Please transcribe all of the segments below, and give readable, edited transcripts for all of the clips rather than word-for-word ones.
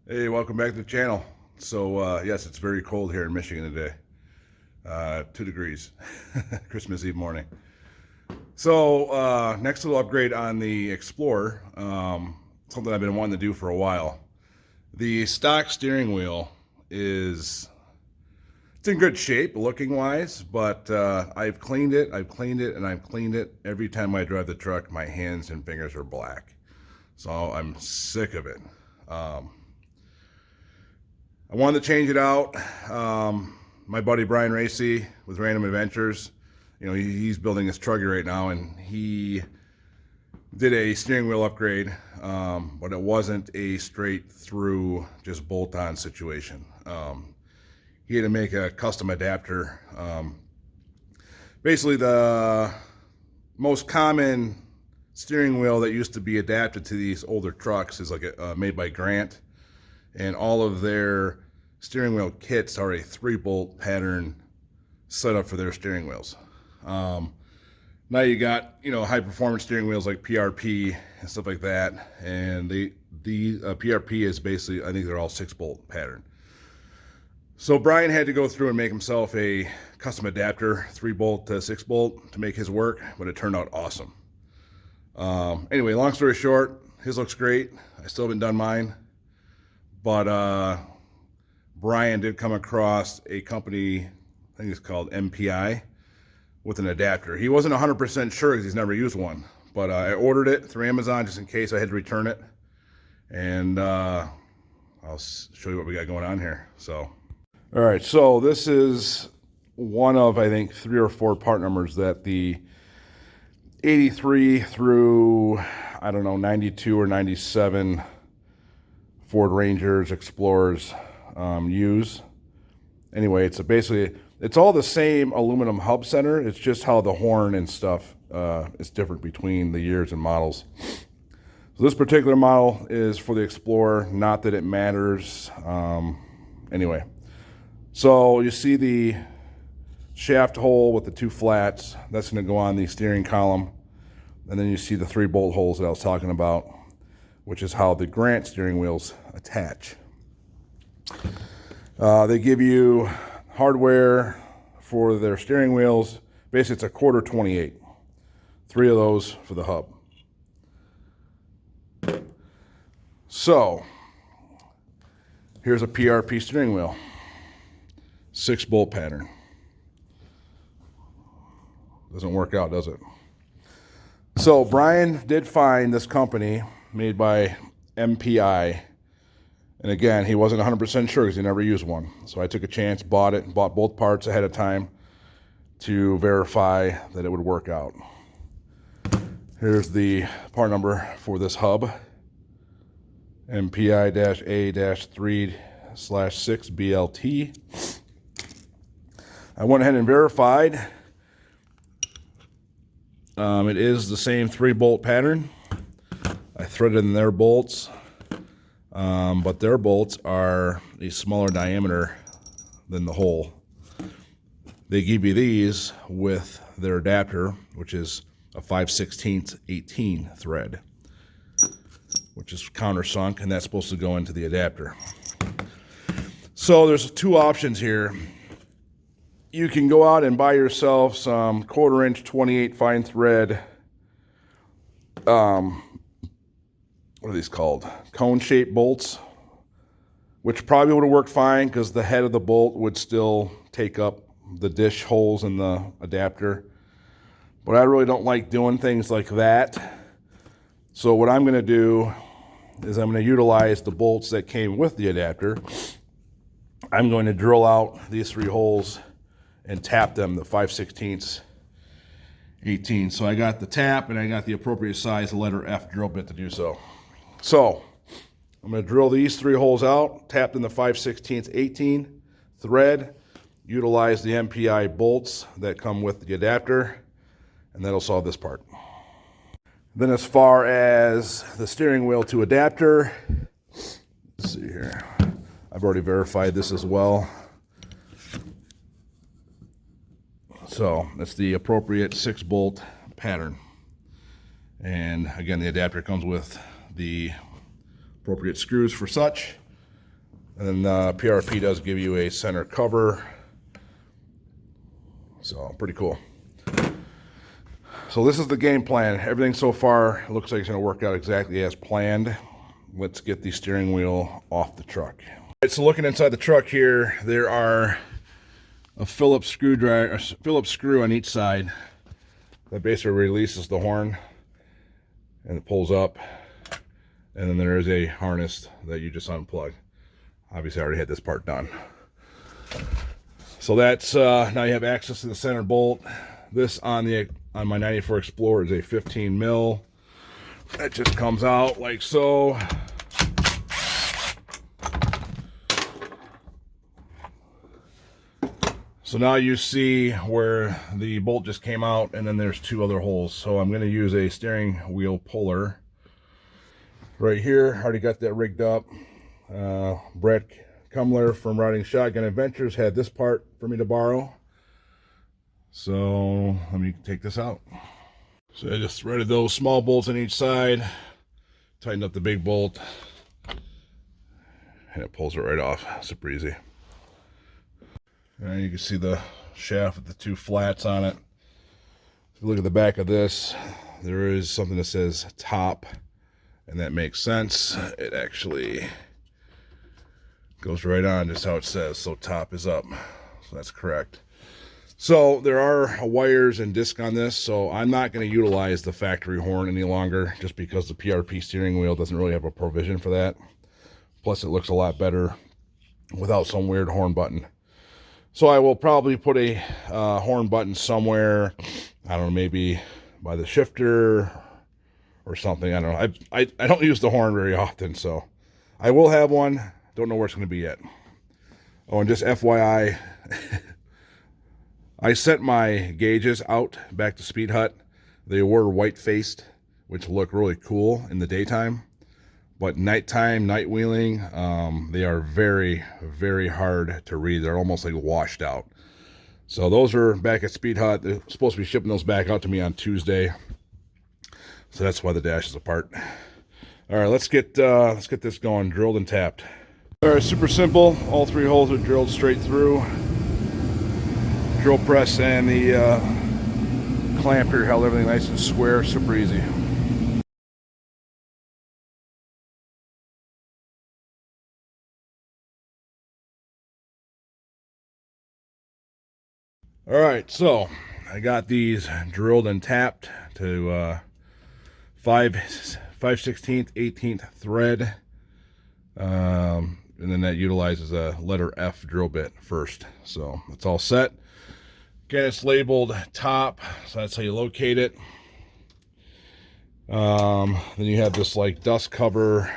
Hey, welcome back to the channel. So yes, it's very cold here in Michigan today. 2 degrees, Christmas Eve morning. So next little upgrade on the Explorer, something I've been wanting to do for a while. The stock steering wheel it's in good shape looking wise, but I've cleaned it, and I've cleaned it. Every time I drive the truck, my hands and fingers are black. So I'm sick of it. I wanted to change it out. My buddy Brian Racy with Random Adventures, he's building his truggy right now, and he did a steering wheel upgrade, but it wasn't a straight through, just bolt on situation. He had to make a custom adapter. Basically, the most common steering wheel that used to be adapted to these older trucks is like made by Grant. And all of their steering wheel kits are a 3-bolt pattern setup for their steering wheels. Now you got, high performance steering wheels like PRP and stuff like that. And the PRP is basically, I think they're all 6-bolt pattern. So Brian had to go through and make himself a custom adapter, 3-bolt to 6-bolt, to make his work, but it turned out awesome. Anyway, long story short, his looks great. I still haven't done mine. But Brian did come across a company, I think it's called MPI, with an adapter. He wasn't 100% sure because he's never used one. But I ordered it through Amazon just in case I had to return it. And I'll show you what we got going on here. So, all right, so this is one of, I think, 3 or 4 part numbers that the 83 through, 92 or 97 Ford Rangers, Explorers use. Anyway, it's all the same aluminum hub center. It's just how the horn and stuff is different between the years and models. So this particular model is for the Explorer, not that it matters. Anyway, so you see the shaft hole with the 2 flats. That's going to go on the steering column. And then you see the 3-bolt holes that I was talking about, which is how the Grant steering wheels attach. They give you hardware for their steering wheels. Basically, it's a quarter 28. 3 of those for the hub. So, here's a PRP steering wheel. 6-bolt pattern. Doesn't work out, does it? So, Brian did find this company made by MPI, and again, he wasn't 100% sure because he never used one. So I took a chance, bought both parts ahead of time to verify that it would work out. Here's the part number for this hub, MPI-A-3/6BLT. I went ahead and verified. It is the same 3-bolt pattern. I threaded in their bolts, but their bolts are a smaller diameter than the hole. They give you these with their adapter, which is a 5/16 18 thread, which is countersunk, and that's supposed to go into the adapter. So there's 2 options here. You can go out and buy yourself some 1/4-inch 28 fine thread, what are these called? Cone-shaped bolts, which probably would have worked fine because the head of the bolt would still take up the dish holes in the adapter. But I really don't like doing things like that. So what I'm going to do is I'm going to utilize the bolts that came with the adapter. I'm going to drill out these 3 holes and tap them the 5/16 18. So I got the tap and I got the appropriate size letter F drill bit to do so. So I'm going to drill these 3 holes out, tap in the 5/16 18 thread, utilize the MPI bolts that come with the adapter, and that'll solve this part. Then as far as the steering wheel to adapter, let's see here. I've already verified this as well. So it's the appropriate 6-bolt pattern. And again, the adapter comes with the appropriate screws for such. And then PRP does give you a center cover. So pretty cool. So this is the game plan. Everything so far looks like it's going to work out exactly as planned. Let's get the steering wheel off the truck. All right, so looking inside the truck here, there are a Phillips screw on each side that basically releases the horn and it pulls up. And then there is a harness that you just unplug. Obviously I already had this part done. So that's now you have access to the center bolt. This on my 94 Explorer is a 15 mil. That just comes out like so. So now you see where the bolt just came out, and then there's two other holes. So I'm going to use a steering wheel puller right here. Already got that rigged up. Brett Kumler from Riding Shotgun Adventures had this part for me to borrow. So let me take this out. So I just threaded those small bolts on each side, tightened up the big bolt, and it pulls it right off. Super easy. And you can see the shaft with the two flats on it. If you look at the back of this, there is something that says top, and that makes sense. It actually goes right on just how it says. So top is up. So that's correct. So there are wires and disc on this, so I'm not going to utilize the factory horn any longer just because the PRP steering wheel doesn't really have a provision for that. Plus it looks a lot better without some weird horn button. So I will probably put a horn button somewhere, I don't know, maybe by the shifter or something. I don't know. I don't use the horn very often, so I will have one. Don't know where it's going to be yet. Oh, and just FYI, I sent my gauges out back to Speed Hut. They were white-faced, which look really cool in the daytime. But nighttime, night wheeling, they are very, very hard to read. They're almost like washed out. So those are back at Speed Hut. They're supposed to be shipping those back out to me on Tuesday. So that's why the dash is apart. All right, let's get this going, drilled and tapped. All right, super simple. All three holes are drilled straight through. Drill press and the clamp here held everything nice and square. Super easy. All right, so I got these drilled and tapped to 5/16, 18th thread, and then that utilizes a letter F drill bit first. So it's all set. Again, it's labeled top, so that's how you locate it. Then you have this like dust cover.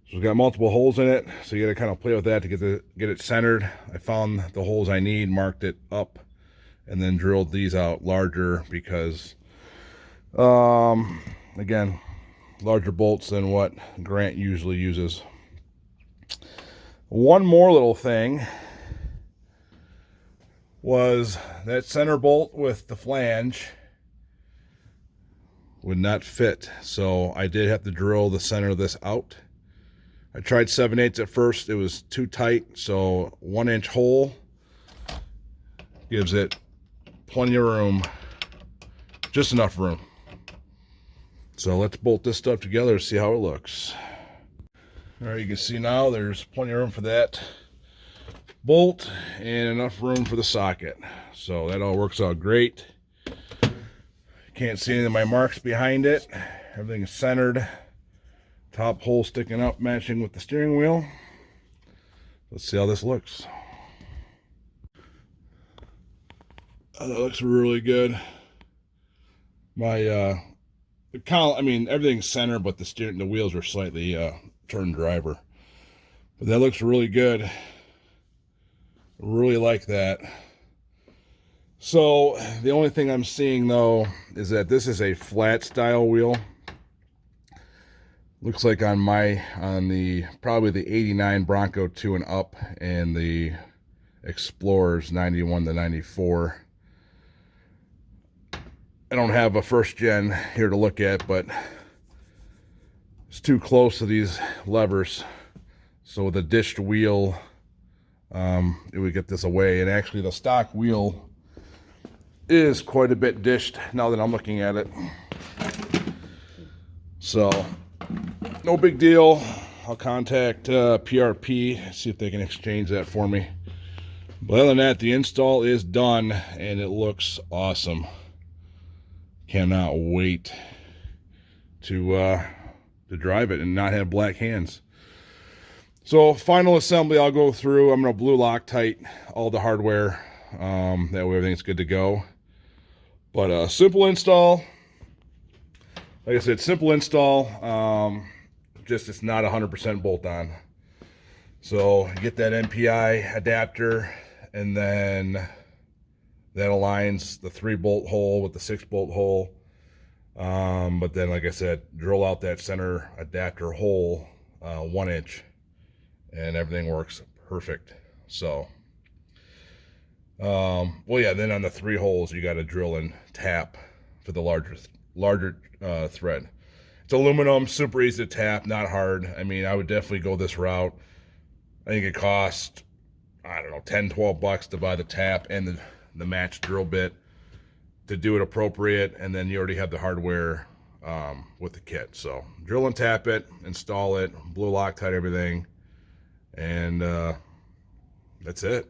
So we've got multiple holes in it, so you got to kind of play with that to get it centered. I found the holes I need, marked it up, and then drilled these out larger because, again, larger bolts than what Grant usually uses. One more little thing was that center bolt with the flange would not fit, so I did have to drill the center of this out. I tried 7/8 at first. It was too tight, so 1-inch hole gives it plenty of room, just enough room. So let's bolt this stuff together to see how it looks. All right, you can see now there's plenty of room for that bolt and enough room for the socket. So that all works out great. Can't see any of my marks behind it. Everything is centered. Top hole sticking up, matching with the steering wheel. Let's see how this looks. Oh, that looks really good. My everything's center, but the wheels are slightly turned driver. But that looks really good. Really like that. So the only thing I'm seeing though is that this is a flat style wheel. Looks like on the probably the 89 Bronco 2 and up and the Explorers 91 to 94. I don't have a first gen here to look at, but it's too close to these levers. So the dished wheel, it would get this away. And actually the stock wheel is quite a bit dished now that I'm looking at it. So no big deal. I'll contact PRP, see if they can exchange that for me. But other than that, the install is done and it looks awesome. Cannot wait to drive it and not have black hands. So final assembly, I'll go through. I'm going to blue Loctite all the hardware. That way everything's good to go. But simple install. Like I said, simple install. Just it's not 100% bolt on. So you get that NPI adapter, and then that aligns the 3-bolt hole with the 6-bolt hole. But then, like I said, drill out that center adapter hole 1 inch, and everything works perfect. So, well, yeah. Then on the 3 holes, you got to drill and tap for the larger thread. It's aluminum, super easy to tap, not hard. I mean, I would definitely go this route. I think it cost, I don't know, $10-12 to buy the tap and the match drill bit to do it appropriate, and then you already have the hardware with the kit. So drill and tap it, install it, blue Loctite everything, and that's it.